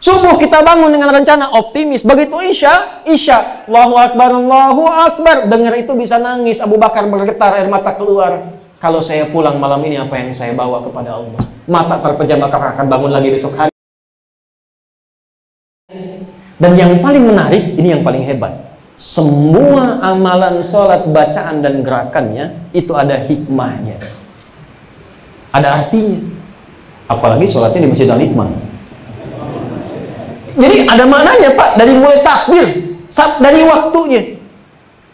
Subuh kita bangun dengan rencana optimis. Begitu Isya, Allahu Akbar. Dengar itu bisa nangis. Abu Bakar bergetar, air mata keluar. Kalau saya pulang malam ini, apa yang saya bawa kepada Allah? Mata terpejam, maka akan bangun lagi besok hari. Dan yang paling menarik, ini yang paling hebat. Semua amalan sholat, bacaan dan gerakannya itu ada hikmahnya, ada artinya. Apalagi sholatnya di Masjid Al-Hikmah. Jadi ada maknanya Pak, dari mulai takbir, dari waktunya,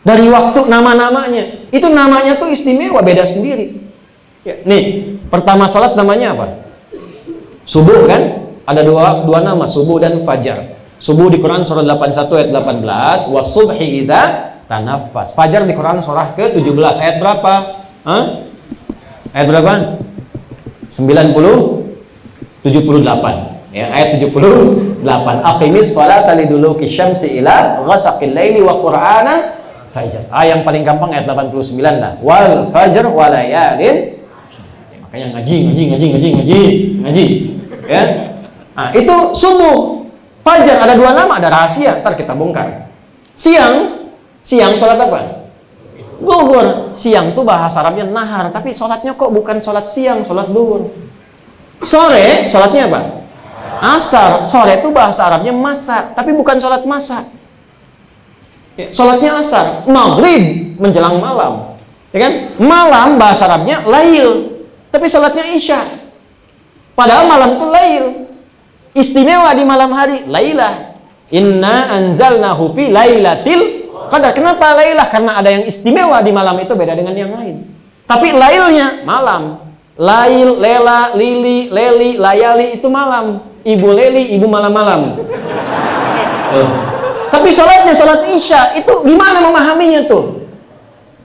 dari waktu nama-namanya. Itu namanya tuh istimewa, beda sendiri. Ya, nih, pertama sholat namanya apa? Subuh kan? Ada dua nama, subuh dan fajar. Subuh di Quran surah 81 ayat 18, wasubhi idza tanaffas. Fajar di Quran surah ke-17 ayat berapa? Ayat berapa? 78. Ya, ayat 78. Aqimis sholata liduluki syamsi ila ghasaqil laili wa qur'ana fajr. Yang paling gampang ayat 89 lah. Wal fajr wa layalin. Ya, makanya ngaji. Ya. Nah, itu subuh. Fajar ada dua nama, ada rahasia, ntar kita bongkar. Siang sholat apa? Zuhur. Siang tuh bahasa Arabnya nahar, tapi sholatnya kok bukan sholat siang, sholat zuhur. Sore, sholatnya apa? Asar. Sore itu bahasa Arabnya masa, tapi bukan sholat masa. Ya, sholatnya asar. Maghrib, menjelang malam. Ya kan? Malam bahasa Arabnya lail, tapi sholatnya isya. Padahal malam itu lail. Istimewa di malam hari, lailah. Inna anzalnahu fi lailatil qadar. Kenapa lailah? Karena ada yang istimewa di malam itu beda dengan yang lain. Tapi lailnya malam. Lail, lela, lili, leli, layali itu malam. Ibu leli, ibu malam-malam. Tapi sholatnya sholat isya, itu gimana memahaminya tuh?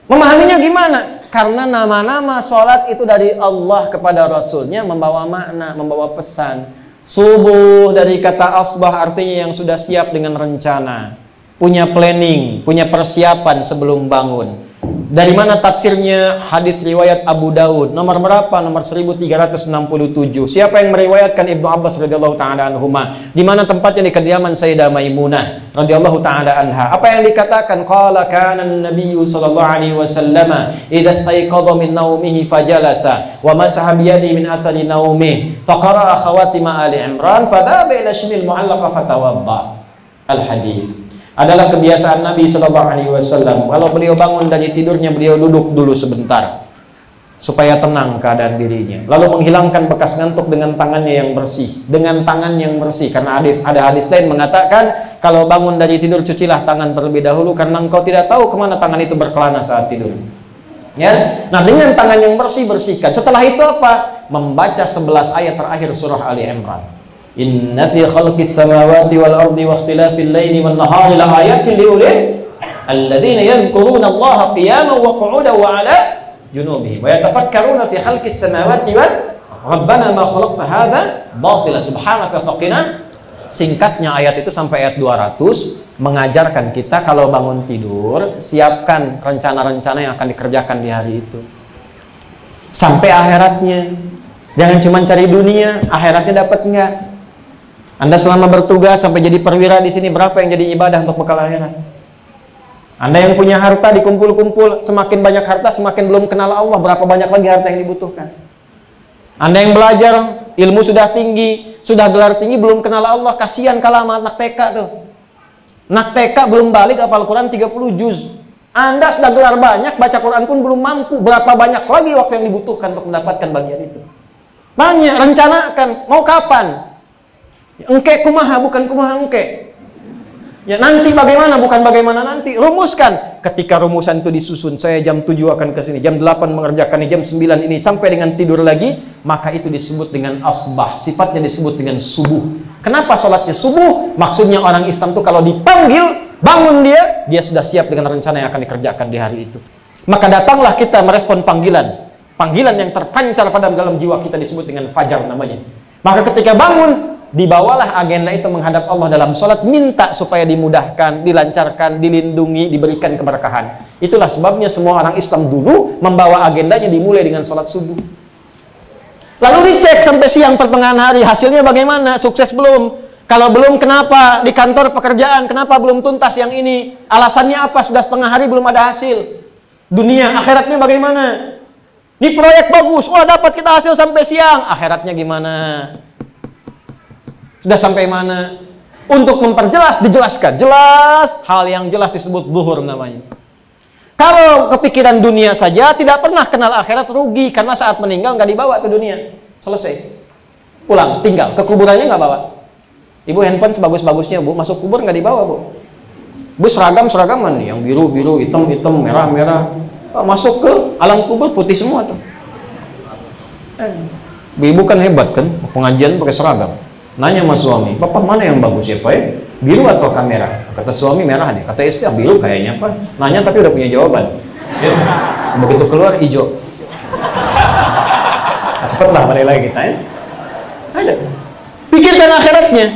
Memahaminya gimana? Karena nama-nama sholat itu dari Allah kepada Rasulnya membawa makna, membawa pesan. Subuh dari kata asbah artinya yang sudah siap dengan rencana, punya planning, punya persiapan sebelum bangun. Dari mana tafsirnya? Hadis riwayat Abu Daud nomor berapa? Nomor 1367. Siapa yang meriwayatkan? Ibnu Abbas radhiyallahu taala anhuma. Di mana tempatnya? Di kediaman Sayyidah Maimunah radhiyallahu taala anha. Apa yang dikatakan? Qala kana an-nabiy sallallahu alaihi wasallam idza istayqadha min naumihi fajalasa wa masaha bi yadihi min athari naumihi faqara khawatim Ali Imran fadhaba ila shimil mu'allaqa fatawadda. Al-hadis adalah kebiasaan Nabi Sallallahu Alaihi Wasallam. Kalau beliau bangun dari tidurnya, beliau duduk dulu sebentar supaya tenang keadaan dirinya. Lalu menghilangkan bekas ngantuk dengan tangannya yang bersih, dengan tangan yang bersih. Karena ada hadis lain mengatakan kalau bangun dari tidur cucilah tangan terlebih dahulu karena engkau tidak tahu kemana tangan itu berkelana saat tidur. Ya, nah dengan tangan yang bersih bersihkan. Setelah itu apa? Membaca 11 ayat terakhir surah Ali Imran. Inna fi khalqis samawati wal ardi wa ikhtilafil laili wan nahari la ayatin liulil alladzina yadhkuruna Allaha qiyaman wa qu'udan wa 'ala junubihim wa yatafakkaruna fi khalqis samawati wal rabbana ma khalaqta hadza batila subhanaka faqina. Singkatnya ayat itu sampai ayat 200 mengajarkan kita kalau bangun tidur siapkan rencana-rencana yang akan dikerjakan di hari itu sampai akhiratnya. Jangan cuma cari dunia, akhiratnya dapat enggak? Anda selama bertugas sampai jadi perwira di sini berapa yang jadi ibadah untuk bekal akhirat? Anda yang punya harta dikumpul-kumpul, semakin banyak harta semakin belum kenal Allah, berapa banyak lagi harta yang dibutuhkan? Anda yang belajar ilmu sudah tinggi, sudah gelar tinggi belum kenal Allah, kasihan kalah sama anak TK tuh. Anak TK belum balik hafal Quran 30 juz. Anda sudah gelar banyak, baca Quran pun belum mampu, berapa banyak lagi waktu yang dibutuhkan untuk mendapatkan bagian itu? Banyak, rencanakan, mau kapan? Engke kumaha bukan kumaha engke. Ya nanti bagaimana bukan bagaimana nanti. Rumuskan. Ketika rumusan itu disusun, saya jam 7 akan ke sini, jam 8 mengerjakan ini, jam 9 ini sampai dengan tidur lagi, maka itu disebut dengan asbah. Sifatnya disebut dengan subuh. Kenapa sholatnya subuh? Maksudnya orang Islam itu kalau dipanggil, bangun dia sudah siap dengan rencana yang akan dikerjakan di hari itu. Maka datanglah kita merespon panggilan. Panggilan yang terpancar pada dalam jiwa kita disebut dengan fajar namanya. Maka ketika bangun, dibawalah agenda itu menghadap Allah dalam sholat, minta supaya dimudahkan, dilancarkan, dilindungi, diberikan keberkahan. Itulah sebabnya semua orang Islam dulu membawa agendanya dimulai dengan sholat subuh. Lalu dicek sampai siang pertengahan hari, hasilnya bagaimana? Sukses belum? Kalau belum, kenapa? Di kantor pekerjaan, kenapa belum tuntas yang ini? Alasannya apa? Sudah setengah hari belum ada hasil. Dunia, akhiratnya bagaimana? Ini proyek bagus, wah dapat kita hasil sampai siang. Akhiratnya gimana? Sudah sampai mana? Untuk memperjelas, dijelaskan. Jelas, hal yang jelas disebut zuhur namanya. Kalau kepikiran dunia saja, tidak pernah kenal akhirat, rugi. Karena saat meninggal nggak dibawa ke dunia. Selesai. Pulang, tinggal. Ke kuburannya nggak bawa. Ibu handphone sebagus-bagusnya, Bu. Masuk kubur nggak dibawa, Bu. Bu seragaman nih. Yang biru-biru, hitam-hitam, merah-merah. Masuk ke alam kubur, putih semua tuh. Ibu kan hebat kan, pengajian pakai seragam. Nanya sama suami, "Papa mana yang bagus ya, Pak ya? Biru atau kamera?" Kata suami, "Merah nih." Kata istri, "Biru kayaknya, Pak." Nanya tapi udah punya jawaban. Begitu keluar hijau. Cepatlah balik lagi kita ya. Ada. Pikirkan akhiratnya.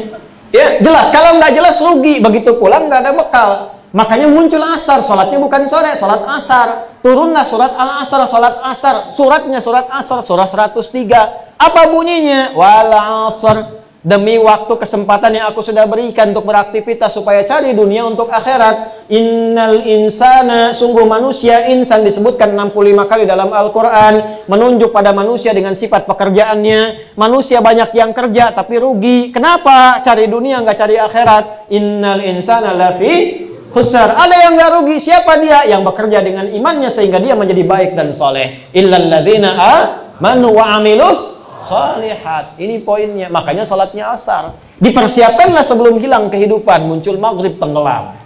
Ya, jelas. Kalau nggak jelas rugi. Begitu pulang nggak ada bekal. Makanya muncul asar. Sholatnya bukan sore, sholat asar. Turunlah surat al-asar, sholat asar. Suratnya surat asar, surah 103. Apa bunyinya? Wal asr. Demi waktu kesempatan yang aku sudah berikan untuk beraktivitas supaya cari dunia untuk akhirat. Innal insana, sungguh manusia, insan disebutkan 65 kali dalam Al-Quran, menunjuk pada manusia dengan sifat pekerjaannya. Manusia banyak yang kerja tapi rugi. Kenapa? Cari dunia nggak cari akhirat. Innal insana lafi khusar. Ada yang nggak rugi. Siapa dia? Yang bekerja dengan imannya sehingga dia menjadi baik dan soleh. Illal ladzina amanu wa amilus sholihat. Ini poinnya. Makanya salatnya asar. Dipersiapkanlah sebelum hilang kehidupan. Muncul maghrib, tenggelam.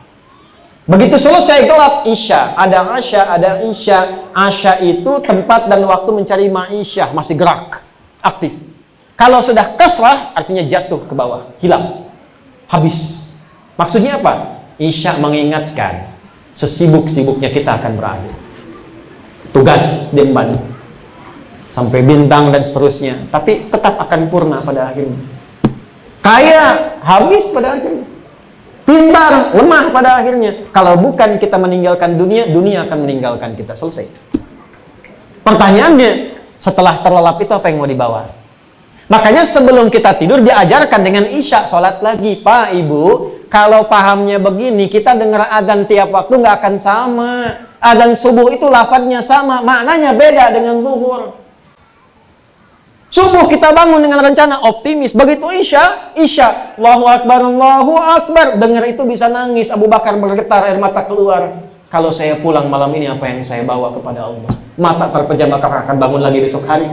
Begitu selesai gelap, isya. Ada asya, ada isya. Asya itu tempat dan waktu mencari ma'isyah. Masih gerak, aktif. Kalau sudah kasrah, artinya jatuh ke bawah, hilang, habis. Maksudnya apa? Isya mengingatkan sesibuk-sibuknya kita akan berakhir. Tugas diemban sampai bintang dan seterusnya, tapi tetap akan purna pada akhirnya. Kaya, habis pada akhirnya. Pintar, lemah pada akhirnya. Kalau bukan kita meninggalkan dunia, dunia akan meninggalkan kita. Selesai. Pertanyaannya, setelah terlelap itu apa yang mau dibawa? Makanya sebelum kita tidur diajarkan dengan isya, sholat lagi. Pak, Ibu, kalau pahamnya begini, kita dengar adzan tiap waktu nggak akan sama. Adzan subuh itu lafadznya sama, maknanya beda dengan zuhur. Subuh kita bangun dengan rencana optimis. Begitu isya, Allahu Akbar, Allahu Akbar. Dengar itu bisa nangis. Abu Bakar bergetar, air mata keluar. Kalau saya pulang malam ini, apa yang saya bawa kepada Allah? Mata terpejam, maka akan bangun lagi besok hari.